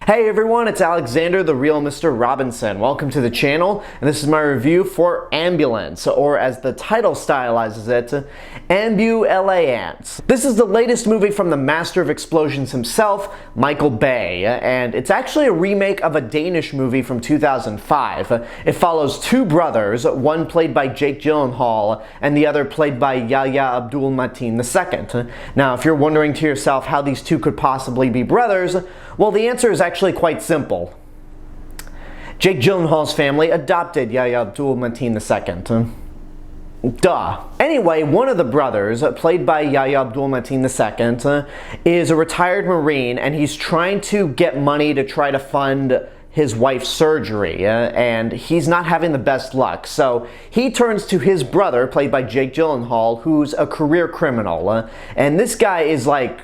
Hey everyone, it's Alexander, the real Mr. Robinson. Welcome to the channel, and this is my review for Ambulance, or as the title stylizes it, Ambulance. This is the latest movie from the master of explosions himself, Michael Bay, and it's actually a remake of a Danish movie from 2005. It follows two brothers, one played by Jake Gyllenhaal, and the other played by Yahya Abdul-Mateen II. Now, if you're wondering to yourself how these two could possibly be brothers, well, the answer is actually quite simple. Jake Gyllenhaal's family adopted Yahya Abdul-Mateen II. Duh. Anyway, one of the brothers, played by Yahya Abdul-Mateen II, is a retired Marine, and he's trying to get money to try to fund his wife's surgery, and he's not having the best luck. So he turns to his brother, played by Jake Gyllenhaal, who's a career criminal, and this guy is like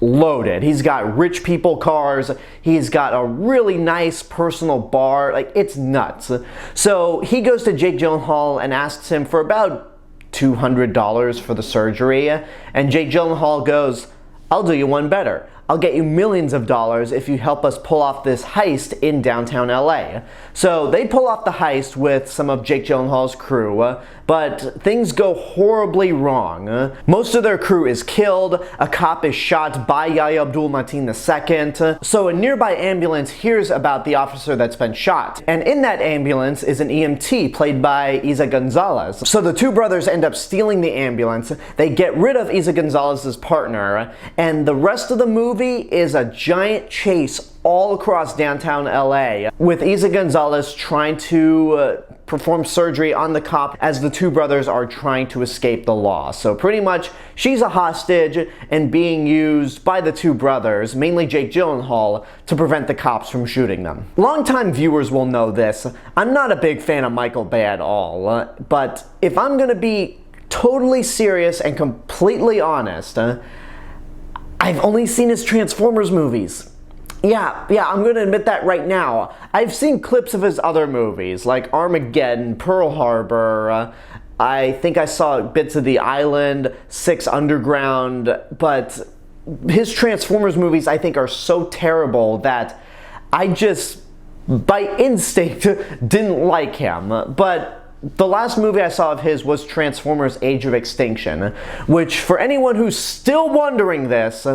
loaded. He's got rich people cars, he's got a really nice personal bar, like it's nuts. So he goes to Jake Gyllenhaal and asks him for about $200 for the surgery, and Jake Gyllenhaal goes, "I'll do you one better. I'll get you millions of dollars if you help us pull off this heist in downtown LA." So they pull off the heist with some of Jake Gyllenhaal's crew, but things go horribly wrong. Most of their crew is killed, a cop is shot by Yahya Abdul-Mateen II, so a nearby ambulance hears about the officer that's been shot. And in that ambulance is an EMT played by Eiza González. So the two brothers end up stealing the ambulance, they get rid of Eiza González's partner, and the rest of the movie is a giant chase all across downtown LA, with Eiza González trying to perform surgery on the cop as the two brothers are trying to escape the law. So pretty much, she's a hostage and being used by the two brothers, mainly Jake Gyllenhaal, to prevent the cops from shooting them. Longtime viewers will know this. I'm not a big fan of Michael Bay at all, but if I'm gonna be totally serious and completely honest, I've only seen his Transformers movies. Yeah, I'm gonna admit that right now. I've seen clips of his other movies, like Armageddon, Pearl Harbor, I think I saw bits of The Island, 6 Underground, but his Transformers movies I think are so terrible that I just, by instinct, didn't like him. But the last movie I saw of his was Transformers Age of Extinction, which, for anyone who's still wondering this,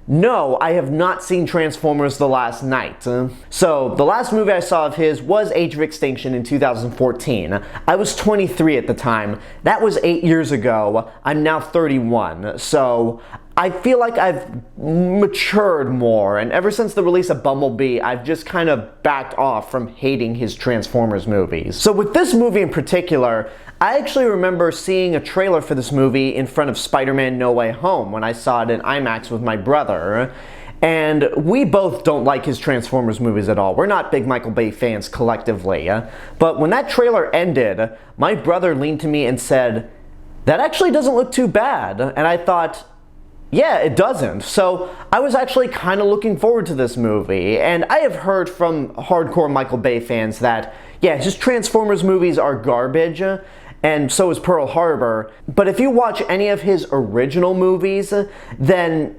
no, I have not seen Transformers The Last Night. So, the last movie I saw of his was Age of Extinction in 2014. I was 23 at the time. That was 8 years ago. I'm now 31. So, I feel like I've matured more, and ever since the release of Bumblebee, I've just kind of backed off from hating his Transformers movies. So with this movie in particular, I actually remember seeing a trailer for this movie in front of Spider-Man No Way Home when I saw it in IMAX with my brother. And we both don't like his Transformers movies at all. We're not big Michael Bay fans collectively. But when that trailer ended, my brother leaned to me and said, "That actually doesn't look too bad." And I thought, yeah, it doesn't. So I was actually kind of looking forward to this movie, and I have heard from hardcore Michael Bay fans that, yeah, his Transformers movies are garbage, and so is Pearl Harbor. But if you watch any of his original movies, then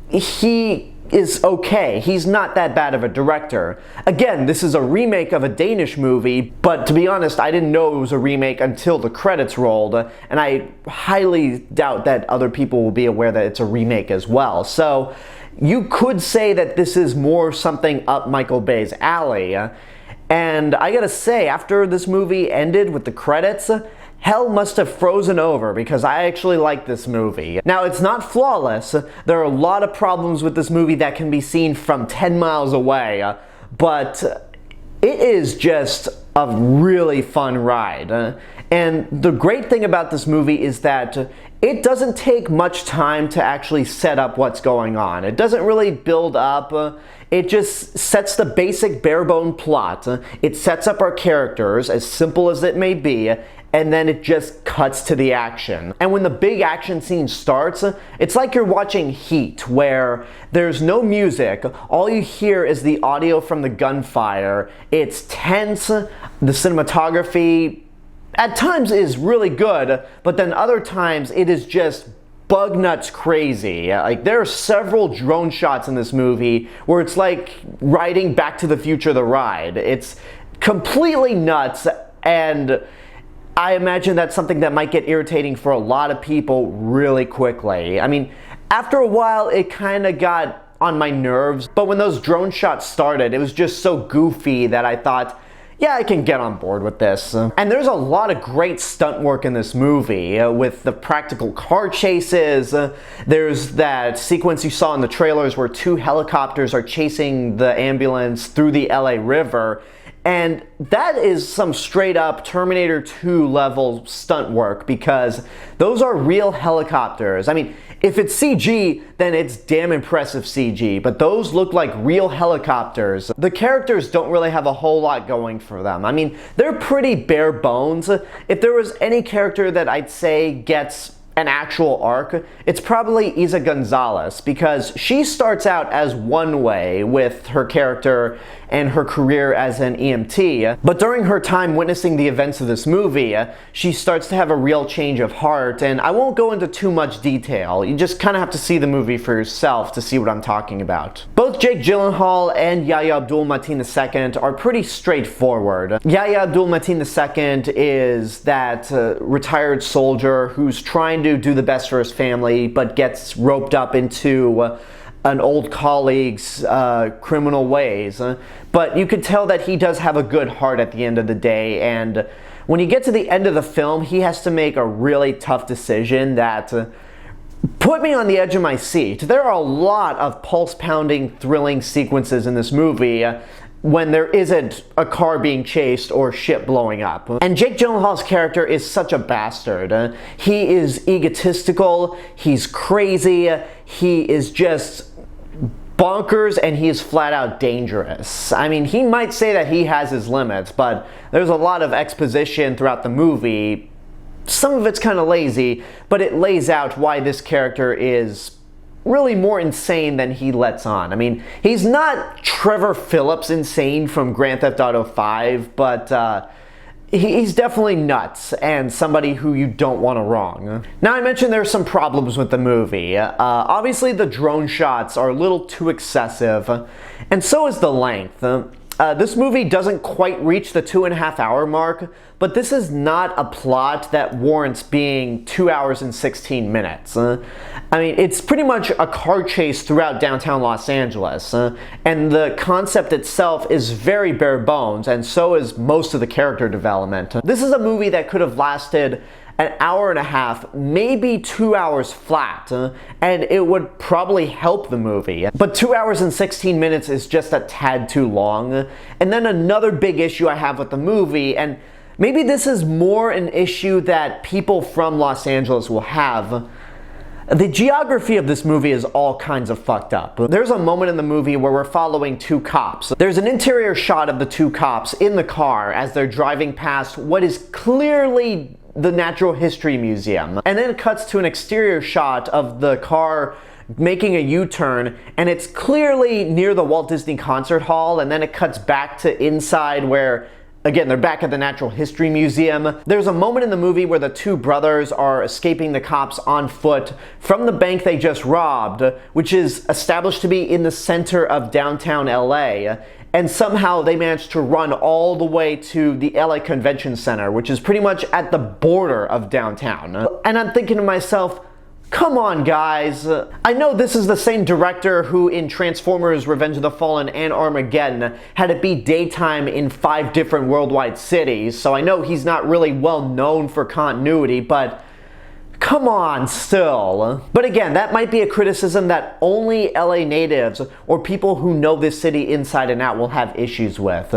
he is okay. He's not that bad of a director. Again, this is a remake of a Danish movie, but to be honest, I didn't know it was a remake until the credits rolled, and I highly doubt that other people will be aware that it's a remake as well. So you could say that this is more something up Michael Bay's alley. And I gotta say, after this movie ended with the credits, hell must have frozen over, because I actually like this movie. Now, it's not flawless. There are a lot of problems with this movie that can be seen from 10 miles away, but it is just a really fun ride. And the great thing about this movie is that it doesn't take much time to actually set up what's going on. It doesn't really build up. It just sets the basic bare-bone plot. It sets up our characters, as simple as it may be, and then it just cuts to the action. And when the big action scene starts, it's like you're watching Heat, where there's no music, all you hear is the audio from the gunfire. It's tense, the cinematography at times is really good, but then other times it is just bug nuts crazy. Like, there are several drone shots in this movie where it's like riding Back to the Future the ride. It's completely nuts, and I imagine that's something that might get irritating for a lot of people really quickly. I mean, after a while, it kind of got on my nerves, but when those drone shots started, it was just so goofy that I thought, yeah, I can get on board with this. And there's a lot of great stunt work in this movie with the practical car chases. There's that sequence you saw in the trailers where 2 helicopters are chasing the ambulance through the LA River. And that is some straight up Terminator 2 level stunt work, because those are real helicopters. I mean, if it's CG, then it's damn impressive CG, but those look like real helicopters. The characters don't really have a whole lot going for them. I mean, they're pretty bare bones. If there was any character that I'd say gets an actual arc, it's probably Eiza González, because she starts out as one way with her character and her career as an EMT, but during her time witnessing the events of this movie, she starts to have a real change of heart, and I won't go into too much detail. You just kind of have to see the movie for yourself to see what I'm talking about. Both Jake Gyllenhaal and Yahya Abdul-Mateen II are pretty straightforward. Yahya Abdul-Mateen II is that retired soldier who's trying to do the best for his family, but gets roped up into an old colleague's criminal ways. But you could tell that he does have a good heart at the end of the day, and when you get to the end of the film, he has to make a really tough decision that put me on the edge of my seat. There are a lot of pulse-pounding, thrilling sequences in this movie when there isn't a car being chased or shit blowing up. And Jake Gyllenhaal's character is such a bastard. He is egotistical, he's crazy, he is just bonkers, and he is flat out dangerous. I mean, he might say that he has his limits, but there's a lot of exposition throughout the movie. Some of it's kind of lazy, but it lays out why this character is really more insane than he lets on. I mean, he's not Trevor Phillips insane from Grand Theft Auto 5, but he's definitely nuts and somebody who you don't want to wrong. Now, I mentioned there's some problems with the movie. Obviously, the drone shots are a little too excessive, and so is the length. This movie doesn't quite reach the 2.5-hour mark, but this is not a plot that warrants being 2 hours and 16 minutes. I mean, it's pretty much a car chase throughout downtown Los Angeles, and the concept itself is very bare bones, and so is most of the character development. This is a movie that could have lasted an hour and a half, maybe 2 hours flat, and it would probably help the movie. But 2 hours and 16 minutes is just a tad too long. And then another big issue I have with the movie, and maybe this is more an issue that people from Los Angeles will have, the geography of this movie is all kinds of fucked up. There's a moment in the movie where we're following 2 cops. There's an interior shot of the 2 cops in the car as they're driving past what is clearly the Natural History Museum. And then it cuts to an exterior shot of the car making a U-turn, and it's clearly near the Walt Disney Concert Hall, and then it cuts back to inside where, again, they're back at the Natural History Museum. There's a moment in the movie where the 2 brothers are escaping the cops on foot from the bank they just robbed, which is established to be in the center of downtown LA. And somehow they managed to run all the way to the LA Convention Center, which is pretty much at the border of downtown. And I'm thinking to myself, come on, guys. I know this is the same director who in Transformers Revenge of the Fallen and Armageddon had it be daytime in 5 different worldwide cities, so I know he's not really well known for continuity, but come on, still. But again, that might be a criticism that only LA natives or people who know this city inside and out will have issues with.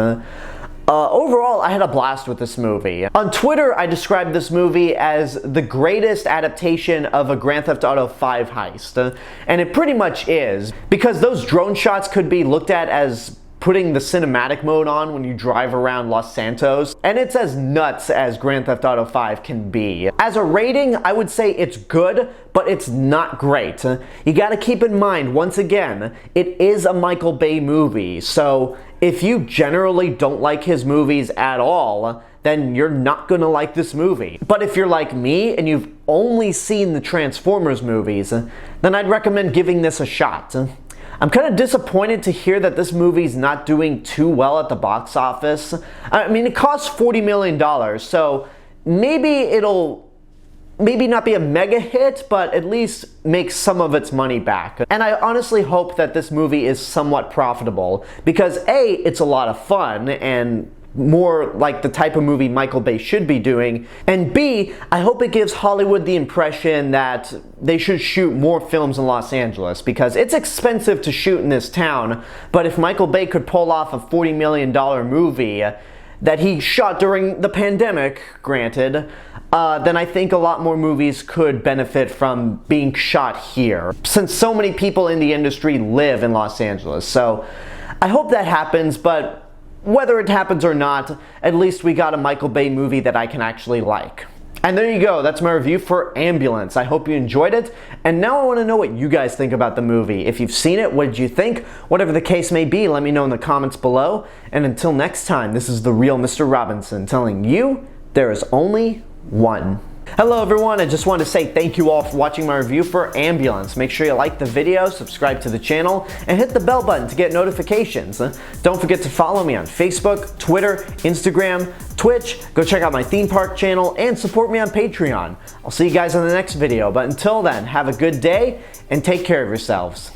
Overall, I had a blast with this movie. On Twitter, I described this movie as the greatest adaptation of a Grand Theft Auto 5 heist. And it pretty much is, because those drone shots could be looked at as putting the cinematic mode on when you drive around Los Santos, and it's as nuts as Grand Theft Auto 5 can be. As a rating, I would say it's good, but it's not great. You gotta keep in mind, once again, it is a Michael Bay movie, so if you generally don't like his movies at all, then you're not gonna like this movie. But if you're like me and you've only seen the Transformers movies, then I'd recommend giving this a shot. I'm kind of disappointed to hear that this movie's not doing too well at the box office. I mean, it costs $40 million, so maybe maybe not be a mega hit, but at least make some of its money back. And I honestly hope that this movie is somewhat profitable, because A, it's a lot of fun and more like the type of movie Michael Bay should be doing, and B, I hope it gives Hollywood the impression that they should shoot more films in Los Angeles, because it's expensive to shoot in this town, but if Michael Bay could pull off a $40 million movie that he shot during the pandemic, granted, then I think a lot more movies could benefit from being shot here, since so many people in the industry live in Los Angeles. So I hope that happens, but whether it happens or not, at least we got a Michael Bay movie that I can actually like. And there you go, that's my review for Ambulance. I hope you enjoyed it, and now I want to know what you guys think about the movie. If you've seen it, what did you think? Whatever the case may be, let me know in the comments below. And until next time, this is the real Mr. Robinson telling you there is only one. Hello everyone, I just wanted to say thank you all for watching my review for Ambulance. Make sure you like the video, subscribe to the channel, and hit the bell button to get notifications. Don't forget to follow me on Facebook, Twitter, Instagram, Twitch. Go check out my theme park channel and support me on Patreon. I'll see you guys in the next video, but until then, have a good day and take care of yourselves.